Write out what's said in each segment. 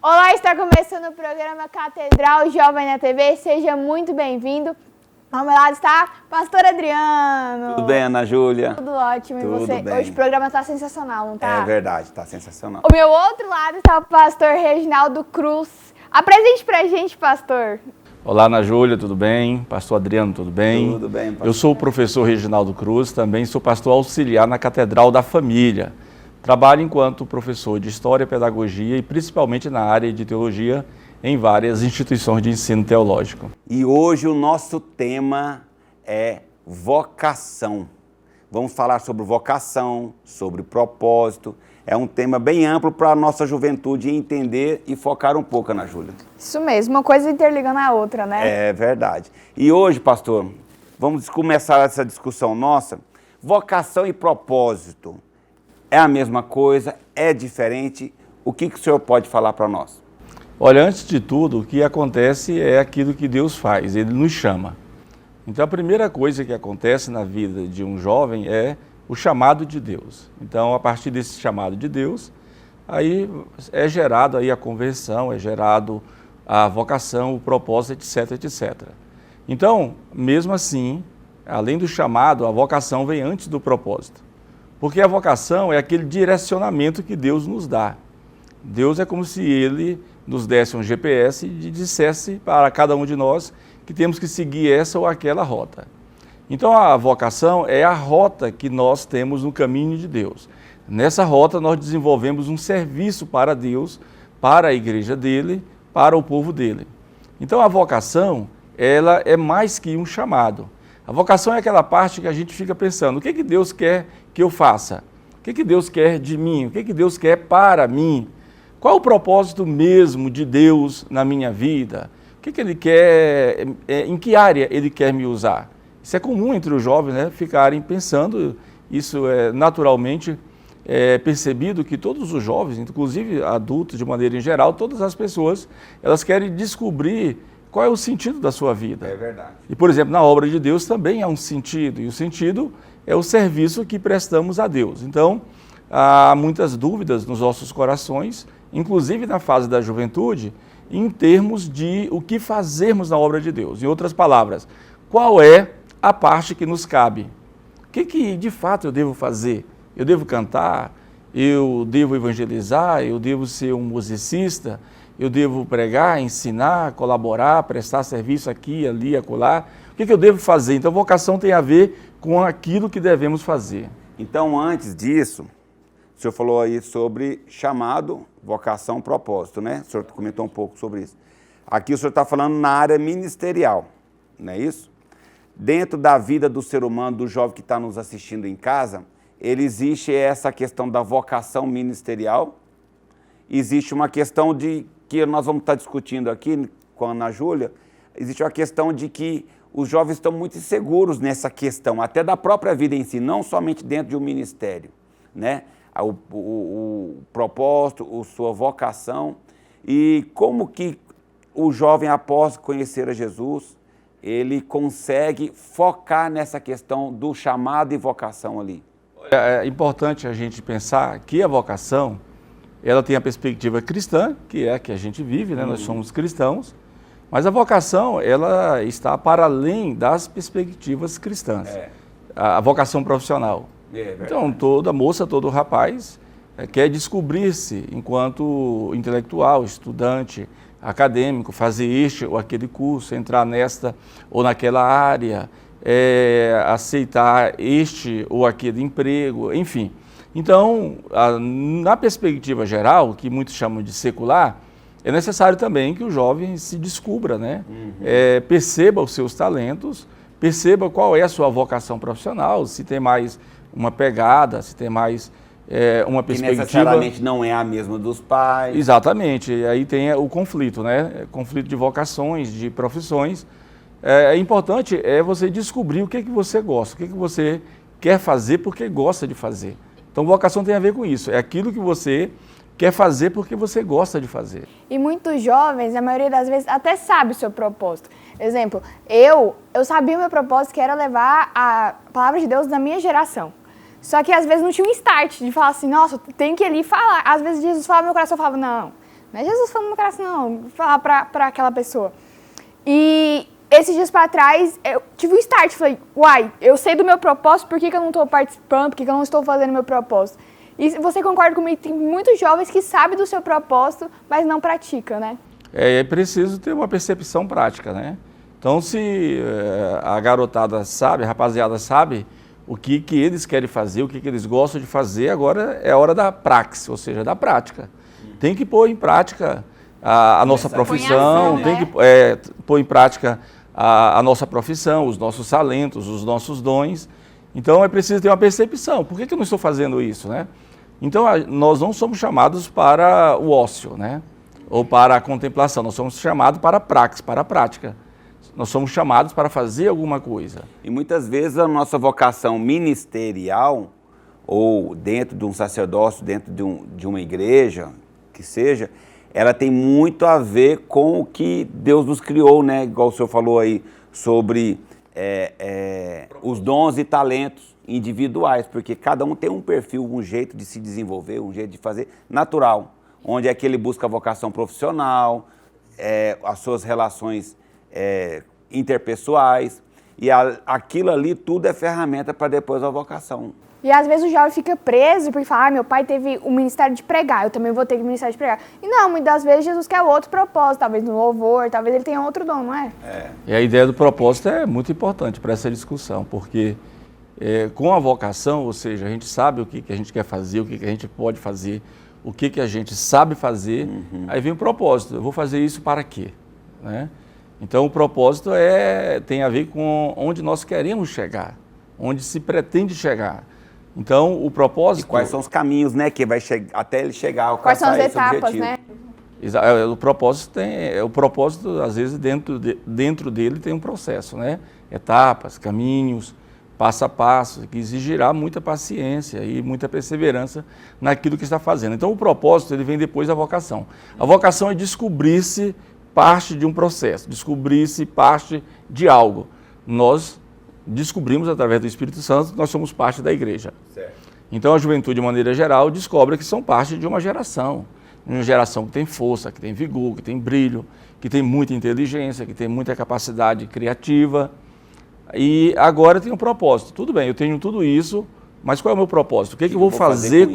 Olá, está começando o programa Catedral Jovem na TV, seja muito bem-vindo. Ao meu lado está Pastor Adriano. Tudo bem, Ana Júlia? Tudo ótimo, Tudo e você? bem. Hoje o programa está sensacional, não tá? É verdade, está sensacional. O meu outro lado está o Pastor Reginaldo Cruz. Apresente pra gente, pastor. Olá, Ana Júlia, tudo bem? Pastor Adriano, tudo bem? Tudo bem, pastor. Eu sou o professor Reginaldo Cruz, também sou pastor auxiliar na Catedral da Família. Trabalho enquanto professor de História, Pedagogia e principalmente na área de Teologia em várias instituições de ensino teológico. E hoje o nosso tema é vocação. Vamos falar sobre vocação, sobre propósito. É um tema bem amplo para a nossa juventude entender e focar um pouco, Ana Júlia. Isso mesmo, uma coisa interligando a outra, né? É verdade. E hoje, pastor, vamos começar essa discussão nossa. Vocação e propósito é a mesma coisa? É diferente? O que o senhor pode falar para nós? Olha, antes de tudo, o que acontece é aquilo que Deus faz, Ele nos chama. Então, a primeira coisa que acontece na vida de um jovem é o chamado de Deus. Então, a partir desse chamado de Deus, aí é gerado aí a conversão, é gerado a vocação, o propósito, etc, etc. Então, mesmo assim, além do chamado, a vocação vem antes do propósito. Porque a vocação é aquele direcionamento que Deus nos dá. Deus é como se Ele nos desse um GPS e dissesse para cada um de nós que temos que seguir essa ou aquela rota. Então a vocação é a rota que nós temos no caminho de Deus. Nessa rota nós desenvolvemos um serviço para Deus, para a igreja dele, para o povo dele. Então a vocação, ela é mais que um chamado. A vocação é aquela parte que a gente fica pensando, o que que Deus quer que eu faça? O que que Deus quer de mim? O que que Deus quer para mim? Qual o propósito mesmo de Deus na minha vida? O que que Ele quer, em que área Ele quer me usar? Isso é comum entre os jovens, né? Ficarem pensando, isso é naturalmente percebido que todos os jovens, inclusive adultos de maneira em geral, todas as pessoas, elas querem descobrir qual é o sentido da sua vida. É verdade. E, por exemplo, na obra de Deus também há um sentido, e o sentido é o serviço que prestamos a Deus. Então, há muitas dúvidas nos nossos corações, inclusive na fase da juventude, em termos de o que fazermos na obra de Deus. Em outras palavras, qual é a parte que nos cabe? O que de fato eu devo fazer? Eu devo cantar? Eu devo evangelizar? Eu devo ser um musicista? Eu devo pregar, ensinar, colaborar, prestar serviço aqui, ali, acolá? O que eu devo fazer? Então, vocação tem a ver com aquilo que devemos fazer. Então, antes disso, o senhor falou aí sobre chamado, vocação, propósito, né? O senhor comentou um pouco sobre isso. Aqui o senhor está falando na área ministerial, não é isso? Dentro da vida do ser humano, do jovem que está nos assistindo em casa, existe essa questão da vocação ministerial, existe uma questão de que nós vamos estar discutindo aqui com a Ana Júlia, existe uma questão de que os jovens estão muito inseguros nessa questão, até da própria vida em si, não somente dentro de um ministério, né? O propósito, a sua vocação, e como que o jovem, após conhecer a Jesus, ele consegue focar nessa questão do chamado e vocação ali. É importante a gente pensar que a vocação, ela tem a perspectiva cristã, que é a que a gente vive, né? Nós somos cristãos, mas a vocação, ela está para além das perspectivas cristãs. A vocação profissional. Então, toda moça, todo rapaz quer descobrir-se enquanto intelectual, estudante, acadêmico, fazer este ou aquele curso, entrar nesta ou naquela área, aceitar este ou aquele emprego, enfim. Então, na perspectiva geral, que muitos chamam de secular, é necessário também que o jovem se descubra, né? Perceba os seus talentos, perceba qual é a sua vocação profissional, se tem mais uma pegada, se tem mais uma perspectiva... Que necessariamente não é a mesma dos pais. Exatamente, e aí tem o conflito, né? Conflito de vocações, de profissões. É importante você descobrir o que você gosta, o que você quer fazer porque gosta de fazer. Então, vocação tem a ver com isso, é aquilo que você quer fazer porque você gosta de fazer. E muitos jovens, a maioria das vezes, até sabe o seu propósito. Exemplo, eu sabia o meu propósito, que era levar a palavra de Deus na minha geração. Só que às vezes não tinha um start de falar assim, nossa, tem que ir ali falar. Às vezes Jesus falava no meu coração, eu falava, não, Não é Jesus falando no coração, não. Falar pra aquela pessoa. E esses dias pra trás, eu tive um start. Falei, uai, eu sei do meu propósito, por que eu não estou participando? Por que eu não estou fazendo meu propósito? E você concorda comigo? Tem muitos jovens que sabem do seu propósito, mas não praticam, né? É preciso ter uma percepção prática, né? Então, se a garotada sabe, a rapaziada sabe o que eles querem fazer, o que eles gostam de fazer, agora é a hora da praxis, ou seja, da prática. Tem que pôr em prática a nossa profissão, tem que pôr em prática a nossa profissão, os nossos talentos, os nossos dons. Então, é preciso ter uma percepção. Por que eu não estou fazendo isso, né? Então, nós não somos chamados para o ócio, né? Ou para a contemplação, nós somos chamados para a praxis, para a prática. Nós somos chamados para fazer alguma coisa. E muitas vezes a nossa vocação ministerial, ou dentro de um sacerdócio, dentro de uma igreja, que seja, ela tem muito a ver com o que Deus nos criou, né? Igual o senhor falou aí sobre os dons e talentos individuais, porque cada um tem um perfil, um jeito de se desenvolver, um jeito de fazer natural, onde é que ele busca a vocação profissional, as suas relações interpessoais, e aquilo ali tudo é ferramenta para depois a vocação. E às vezes o jovem fica preso porque fala, meu pai teve o ministério de pregar, eu também vou ter o ministério de pregar. E não, muitas vezes Jesus quer outro propósito, talvez no louvor, talvez ele tenha outro dom, não é? E a ideia do propósito é muito importante para essa discussão, porque com a vocação, ou seja, a gente sabe o que a gente quer fazer, o que a gente pode fazer, o que a gente sabe fazer, aí vem o propósito, eu vou fazer isso para quê? Né? Então o propósito tem a ver com onde nós queremos chegar, onde se pretende chegar. Então o propósito... E quais são os caminhos, né, que vai até ele chegar ao quais são as etapas, né? O propósito, às vezes, dentro dele tem um processo, né? Etapas, caminhos, passo a passo, que exigirá muita paciência e muita perseverança naquilo que está fazendo. Então o propósito ele vem depois da vocação. A vocação é descobrir-se parte de um processo, descobrir-se parte de algo. Nós descobrimos através do Espírito Santo que nós somos parte da igreja. Certo. Então a juventude, de maneira geral, descobre que são parte de uma geração que tem força, que tem vigor, que tem brilho, que tem muita inteligência, que tem muita capacidade criativa. E agora tem um propósito. Tudo bem, eu tenho tudo isso, mas qual é o meu propósito? O que eu vou fazer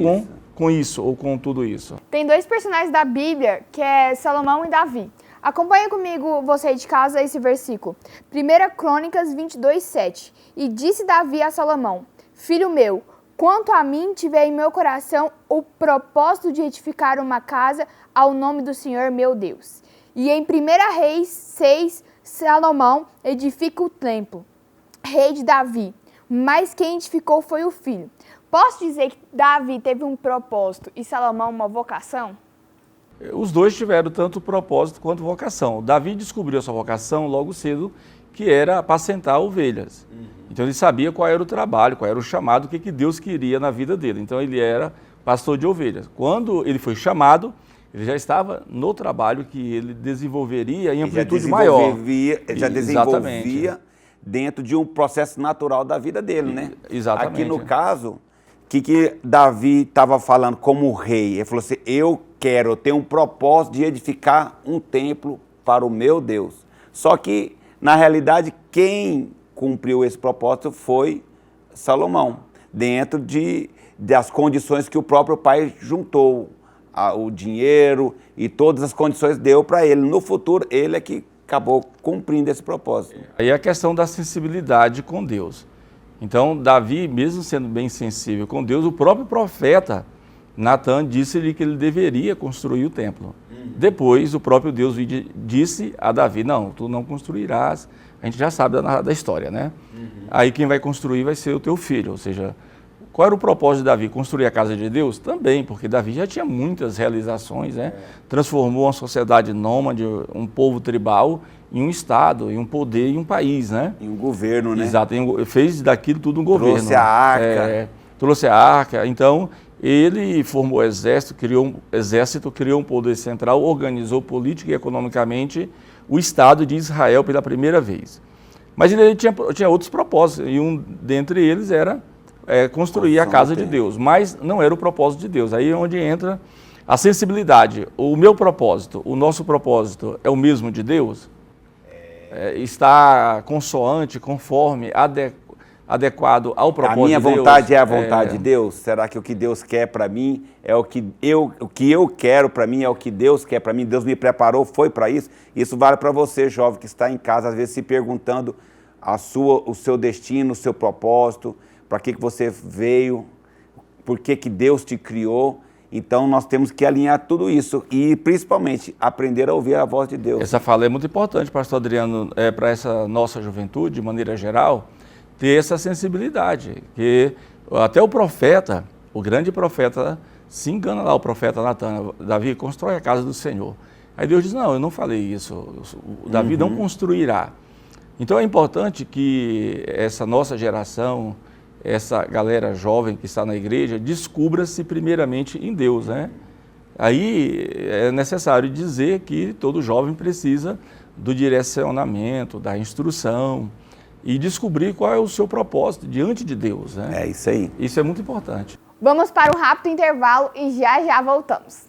com isso ou com tudo isso? Tem dois personagens da Bíblia, que é Salomão e Davi. Acompanha comigo, você de casa, esse versículo. 1 Crônicas 22:7. E disse Davi a Salomão, filho meu, quanto a mim tiver em meu coração o propósito de edificar uma casa ao nome do Senhor meu Deus. E em 1 Reis 6, Salomão edifica o templo, rei de Davi, mas quem edificou foi o filho. Posso dizer que Davi teve um propósito e Salomão uma vocação? Os dois tiveram tanto propósito quanto vocação. Davi descobriu a sua vocação logo cedo, que era apacentar ovelhas. Então ele sabia qual era o trabalho, qual era o chamado, o que Deus queria na vida dele. Então ele era pastor de ovelhas. Quando ele foi chamado, ele já estava no trabalho que ele desenvolveria em amplitude maior. Ele já desenvolvia dentro de um processo natural da vida dele, né? Exatamente. Aqui no caso, o que Davi estava falando como rei? Ele falou assim, eu tenho um propósito de edificar um templo para o meu Deus. Só que, na realidade, quem cumpriu esse propósito foi Salomão, dentro das condições que o próprio pai juntou, o dinheiro e todas as condições deu para ele. No futuro, ele é que acabou cumprindo esse propósito. Aí a questão da sensibilidade com Deus. Então, Davi, mesmo sendo bem sensível com Deus, o próprio profeta Natan disse-lhe que ele deveria construir o templo. Depois, o próprio Deus disse a Davi, não, tu não construirás. A gente já sabe da história, né? Aí quem vai construir vai ser o teu filho. Ou seja, qual era o propósito de Davi? Construir a casa de Deus? Também, porque Davi já tinha muitas realizações, né? Transformou uma sociedade nômade, um povo tribal, em um estado, em um poder, em um país, né? Em um governo, né? Exato, fez daquilo tudo um governo. Trouxe a arca. Trouxe a arca. Então, ele formou exército, criou um poder central, organizou política e economicamente o Estado de Israel pela primeira vez. Mas ele tinha outros propósitos, e um dentre eles era construir a casa de Deus, mas não era o propósito de Deus. Aí é onde entra A sensibilidade, o meu propósito, o nosso propósito é o mesmo de Deus? Está consoante, conforme, adequado ao propósito de Deus? A minha vontade é a vontade de Deus? Será que o que Deus quer para mim é o que eu quero para mim é o que Deus quer para mim? Deus me preparou, foi para isso? Isso vale para você, jovem, que está em casa, às vezes se perguntando o seu destino, o seu propósito, para que você veio, por que Deus te criou. Então nós temos que alinhar tudo isso e principalmente aprender a ouvir a voz de Deus. Essa fala é muito importante, pastor Adriano, para essa nossa juventude, de maneira geral, ter essa sensibilidade, que até o profeta, o grande profeta, se engana lá, o profeta Natan, Davi constrói a casa do Senhor. Aí Deus diz, não, eu não falei isso, o Davi não construirá. Então é importante que essa nossa geração, essa galera jovem que está na igreja, descubra-se primeiramente em Deus, né? Aí é necessário dizer que todo jovem precisa do direcionamento, da instrução e descobrir qual é o seu propósito diante de Deus, né? É isso aí. Isso é muito importante. Vamos para um rápido intervalo e já já voltamos.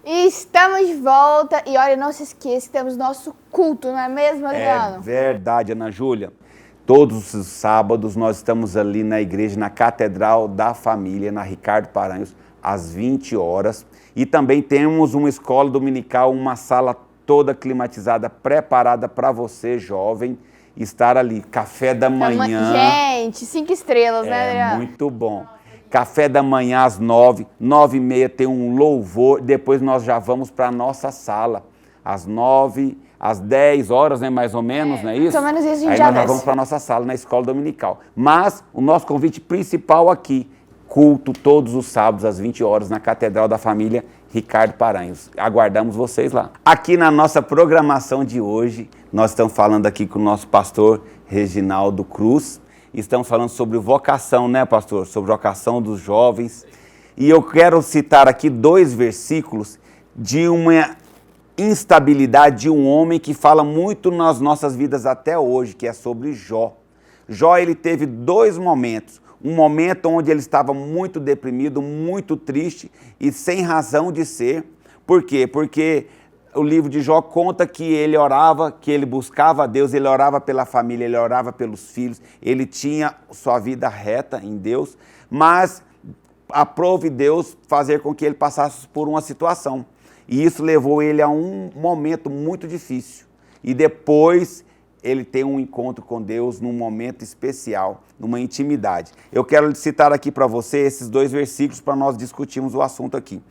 E estamos de volta. E olha, não se esqueça que temos nosso culto, não é mesmo, Adriano? É verdade, Ana Júlia. Todos os sábados nós estamos ali na igreja, na Catedral da Família, na Ricardo Paranhos, às 20 horas. E também temos uma escola dominical, uma sala toda climatizada, preparada para você, jovem, estar ali. Café da manhã. Gente, 5 estrelas, né, Adriano? Muito bom. Café da manhã às 9, 9h30 tem um louvor, depois nós já vamos para a nossa sala, às 9, às 10 horas, né, mais ou menos, não é isso? Mais ou menos isso, a gente Aí já nós desce. vamos para a nossa sala na escola dominical. Mas o nosso convite principal aqui, culto todos os sábados às 20 horas na Catedral da Família Ricardo Paranhos. Aguardamos vocês lá. Aqui na nossa programação de hoje, nós estamos falando aqui com o nosso pastor Reginaldo Cruz. Estamos falando sobre vocação, né, pastor? Sobre vocação dos jovens. E eu quero citar aqui 2 versículos de uma instabilidade de um homem que fala muito nas nossas vidas até hoje, que é sobre Jó. Jó, ele teve 2 momentos. Um momento onde ele estava muito deprimido, muito triste e sem razão de ser. Por quê? Porque o livro de Jó conta que ele orava, que ele buscava a Deus, ele orava pela família, ele orava pelos filhos, ele tinha sua vida reta em Deus, mas aprove Deus fazer com que ele passasse por uma situação. E isso levou ele a um momento muito difícil. E depois ele tem um encontro com Deus num momento especial, numa intimidade. Eu quero citar aqui para você esses 2 versículos para nós discutirmos o assunto aqui.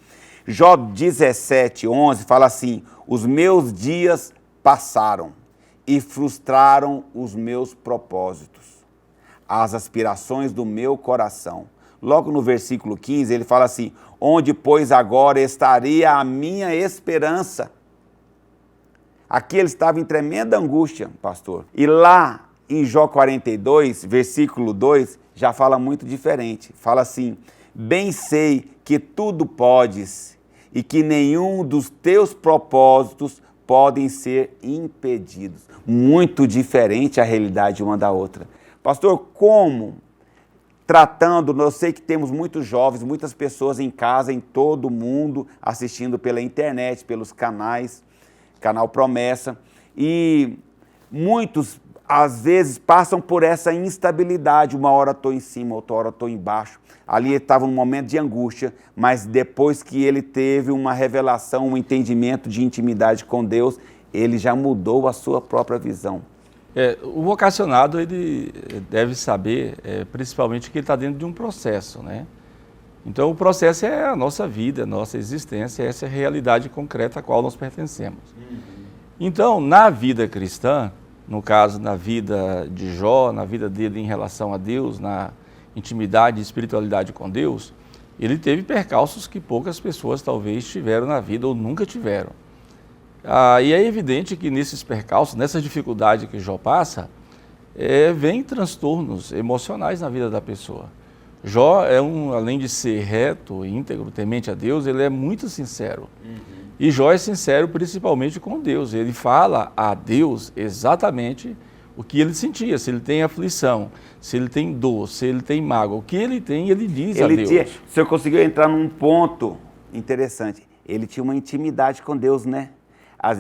Jó 17:11 fala assim: os meus dias passaram e frustraram os meus propósitos, as aspirações do meu coração. Logo no versículo 15 ele fala assim: onde, pois, agora estaria a minha esperança? Aqui ele estava em tremenda angústia, pastor. E lá em Jó 42, versículo 2, já fala muito diferente. Fala assim: bem sei que tudo podes e que nenhum dos teus propósitos podem ser impedidos. Muito diferente a realidade uma da outra. Pastor, como tratando, eu sei que temos muitos jovens, muitas pessoas em casa, em todo o mundo, assistindo pela internet, pelos canais, canal Promessa, e muitos às vezes passam por essa instabilidade, uma hora estou em cima, outra hora estou embaixo. Ali ele estava num momento de angústia, mas depois que ele teve uma revelação, um entendimento de intimidade com Deus, ele já mudou a sua própria visão. O vocacionado, ele deve saber, principalmente, que ele está dentro de um processo, né? Então, o processo é a nossa vida, a nossa existência, essa é a realidade concreta a qual nós pertencemos. Então, na vida cristã, no caso, na vida de Jó, na vida dele em relação a Deus, na intimidade e espiritualidade com Deus, ele teve percalços que poucas pessoas talvez tiveram na vida ou nunca tiveram. E é evidente que nesses percalços, nessa dificuldade que Jó passa, vem transtornos emocionais na vida da pessoa. Jó além de ser reto, íntegro, temente a Deus, ele é muito sincero. E Jó é sincero principalmente com Deus. Ele fala a Deus exatamente o que ele sentia, se ele tem aflição, se ele tem dor, se ele tem mágoa. O que ele tem, ele diz a Deus. O senhor conseguiu entrar num ponto interessante. Ele tinha uma intimidade com Deus, né?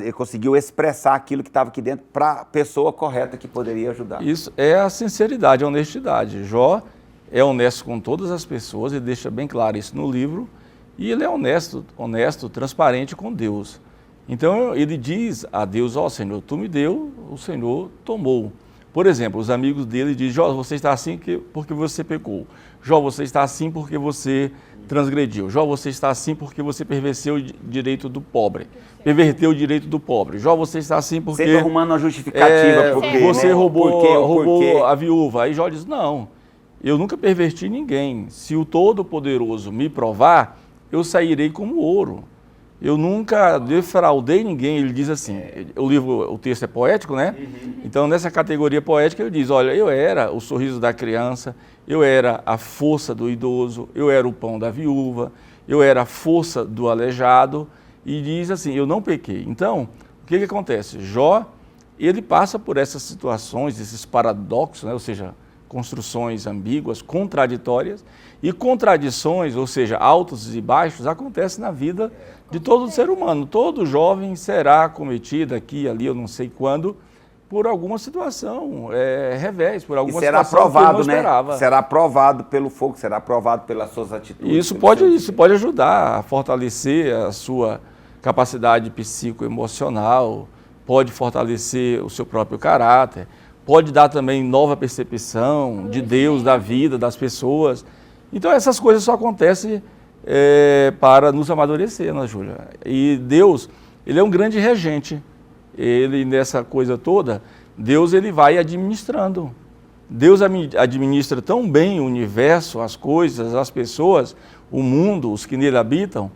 Ele conseguiu expressar aquilo que estava aqui dentro para a pessoa correta que poderia ajudar. Isso é a sinceridade, a honestidade. Jó é honesto com todas as pessoas, ele deixa bem claro isso no livro, e ele é honesto, transparente com Deus. Então ele diz a Deus: ó Senhor, tu me deu, o Senhor tomou. Por exemplo, os amigos dele dizem: Jó, você está assim porque você pecou. Jó, você está assim porque você transgrediu. Jó, você está assim porque você perverteu o direito do pobre. Perverteu o direito do pobre. Jó, você está assim porque... Sempre arrumando uma justificativa. Porque você roubou a viúva. Aí Jó diz: não, eu nunca perverti ninguém. Se o Todo-Poderoso me provar, eu sairei como ouro. Eu nunca defraudei ninguém. Ele diz assim, o texto é poético, né? Então, nessa categoria poética, ele diz: olha, eu era o sorriso da criança, eu era a força do idoso, eu era o pão da viúva, eu era a força do aleijado, e diz assim: eu não pequei. Então, o que acontece? Jó, ele passa por essas situações, esses paradoxos, né? Ou seja, construções ambíguas, contraditórias, e contradições, ou seja, altos e baixos, acontecem na vida de todo ser humano. Todo jovem será cometido aqui, ali, eu não sei quando, por alguma situação, revés, por alguma situação que ele não esperava. Será aprovado pelo fogo, será aprovado pelas suas atitudes. Isso pode ajudar a fortalecer a sua capacidade psicoemocional, pode fortalecer o seu próprio caráter, pode dar também nova percepção de Deus, da vida, das pessoas. Então essas coisas só acontecem para nos amadurecer, né, Júlia? E Deus, Ele é um grande regente. Ele, nessa coisa toda, Deus ele vai administrando. Deus administra tão bem o universo, as coisas, as pessoas, o mundo, os que nele habitam,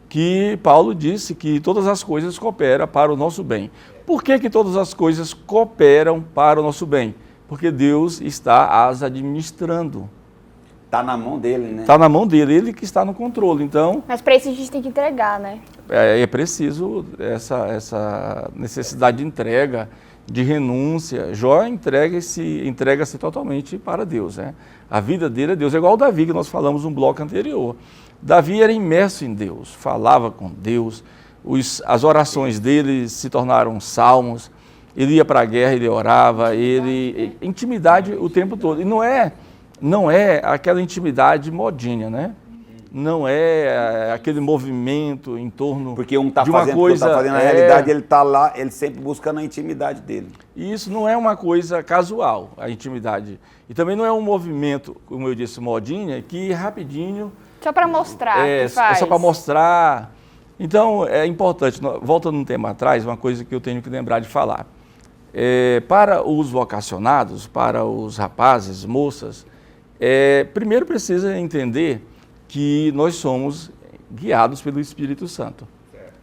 que Paulo disse que todas as coisas cooperam para o nosso bem. Por que todas as coisas cooperam para o nosso bem? Porque Deus está as administrando. Está na mão dele, né? Está na mão dele, ele que está no controle. Então, mas para isso a gente tem que entregar, né? É preciso essa necessidade de entrega, de renúncia. Jó entrega-se totalmente para Deus, né? A vida dele é Deus. É igual o Davi, que nós falamos no bloco anterior. Davi era imerso em Deus, falava com Deus, as orações dele se tornaram salmos, ele ia para a guerra, ele orava, intimidade o tempo todo. E não é aquela intimidade modinha, né? Não é aquele movimento em torno porque um está de uma fazendo, coisa... tá fazendo, na realidade ele está lá, ele sempre buscando a intimidade dele. E isso não é uma coisa casual, a intimidade. E também não é um movimento, como eu disse, modinha, que rapidinho... Só para mostrar que faz. É só para mostrar. Então, é importante, voltando um tema atrás, uma coisa que eu tenho que lembrar de falar. Para os vocacionados, para os rapazes, moças, primeiro precisa entender que nós somos guiados pelo Espírito Santo.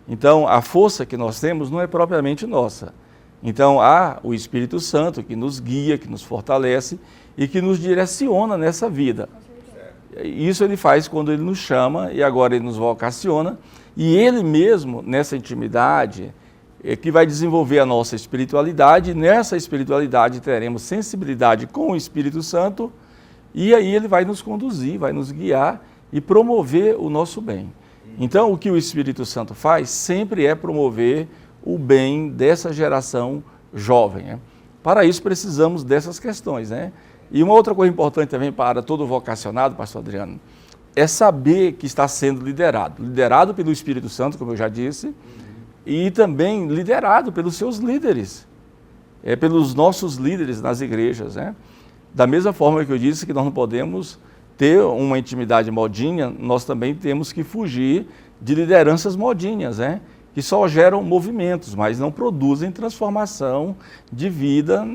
Então, a força que nós temos não é propriamente nossa. Então, há o Espírito Santo que nos guia, que nos fortalece e que nos direciona nessa vida. Isso ele faz quando ele nos chama e agora ele nos vocaciona. E ele mesmo, nessa intimidade, que vai desenvolver a nossa espiritualidade. Nessa espiritualidade teremos sensibilidade com o Espírito Santo e aí ele vai nos conduzir, vai nos guiar e promover o nosso bem. Então, o que o Espírito Santo faz sempre é promover o bem dessa geração jovem, né? Para isso precisamos dessas questões, né? E uma outra coisa importante também para todo vocacionado, pastor Adriano, é saber que está sendo liderado pelo Espírito Santo, como eu já disse, e também liderado pelos seus líderes, pelos nossos líderes nas igrejas, né? Da mesma forma que eu disse que nós não podemos ter uma intimidade modinha, nós também temos que fugir de lideranças modinhas, né? Que só geram movimentos, mas não produzem transformação de vida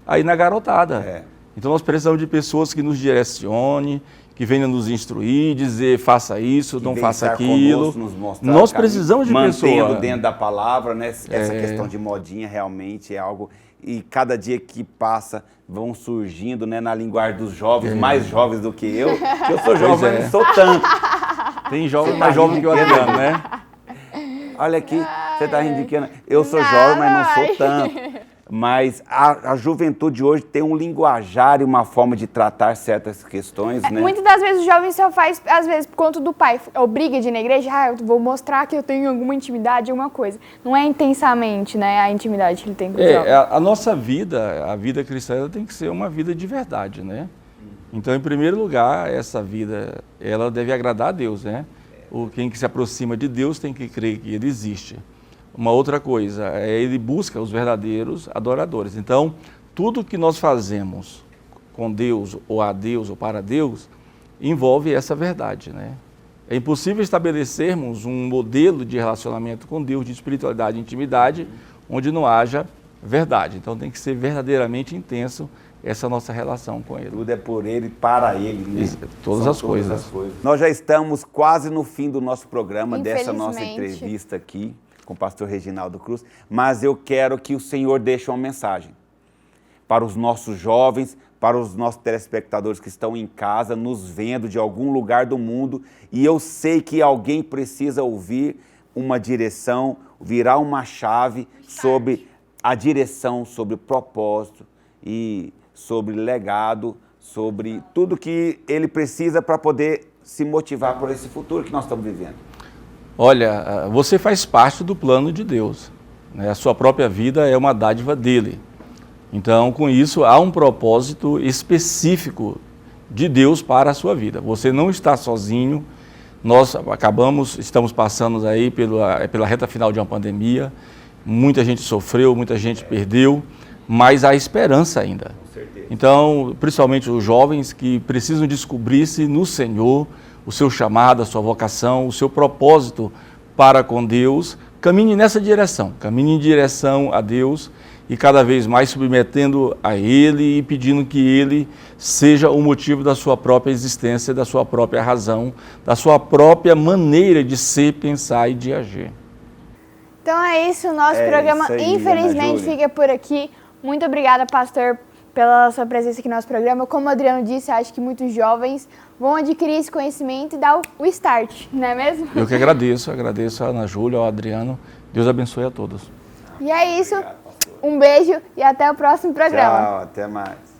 aí na garotada. Então nós precisamos de pessoas que nos direcionem, que venham nos instruir, dizer faça isso, não faça aquilo. Nós precisamos de pessoas. Mantendo dentro da palavra, né? Essa questão de modinha realmente é algo... E cada dia que passa vão surgindo, né, na linguagem dos jovens, mais jovens do que eu. Que eu sou jovem, mas não sou tanto. Tem jovem mais jovem que o Adriano, né? Olha aqui, você está indicando. Eu sou jovem, mas não sou tanto. Mas a juventude hoje tem um linguajar e uma forma de tratar certas questões, né? Muitas das vezes o jovem só faz, às vezes, por conta do pai. Obriga de ir na igreja, eu vou mostrar que eu tenho alguma intimidade, alguma coisa. Não é intensamente, né, a intimidade que ele tem com o jovem. A nossa vida, a vida cristã, ela tem que ser uma vida de verdade, né? Então, em primeiro lugar, essa vida, ela deve agradar a Deus, né? Quem que se aproxima de Deus tem que crer que Ele existe. Uma outra coisa, ele busca os verdadeiros adoradores. Então, tudo que nós fazemos com Deus, ou a Deus, ou para Deus, envolve essa verdade, né? É impossível estabelecermos um modelo de relacionamento com Deus, de espiritualidade e intimidade, onde não haja verdade. Então, tem que ser verdadeiramente intenso essa nossa relação com Ele. Tudo é por Ele e para Ele, né? Todas as coisas. Nós já estamos quase no fim do nosso programa, dessa nossa entrevista aqui com o pastor Reginaldo Cruz, mas eu quero que o Senhor deixe uma mensagem para os nossos jovens, para os nossos telespectadores que estão em casa, nos vendo de algum lugar do mundo, e eu sei que alguém precisa ouvir uma direção, virar uma chave sobre a direção, sobre o propósito e sobre legado, sobre tudo que ele precisa para poder se motivar por esse futuro que nós estamos vivendo? Olha, você faz parte do plano de Deus, né? A sua própria vida é uma dádiva dele. Então, com isso, há um propósito específico de Deus para a sua vida. Você não está sozinho. Nós estamos passando aí pela reta final de uma pandemia. Muita gente sofreu, muita gente perdeu, mas há esperança ainda. Então, principalmente os jovens que precisam descobrir-se no Senhor, o seu chamado, a sua vocação, o seu propósito para com Deus, caminhe nessa direção, caminhe em direção a Deus e cada vez mais submetendo a Ele e pedindo que Ele seja o motivo da sua própria existência, da sua própria razão, da sua própria maneira de ser, pensar e de agir. Então é isso, o nosso programa isso aí, infelizmente fica por aqui. Muito obrigada, pastor, pela sua presença aqui no nosso programa. Como o Adriano disse, acho que muitos jovens vão adquirir esse conhecimento e dar o start, não é mesmo? Eu que agradeço a Ana Júlia, ao Adriano. Deus abençoe a todos. E é isso, um beijo e até o próximo programa. Tchau, até mais.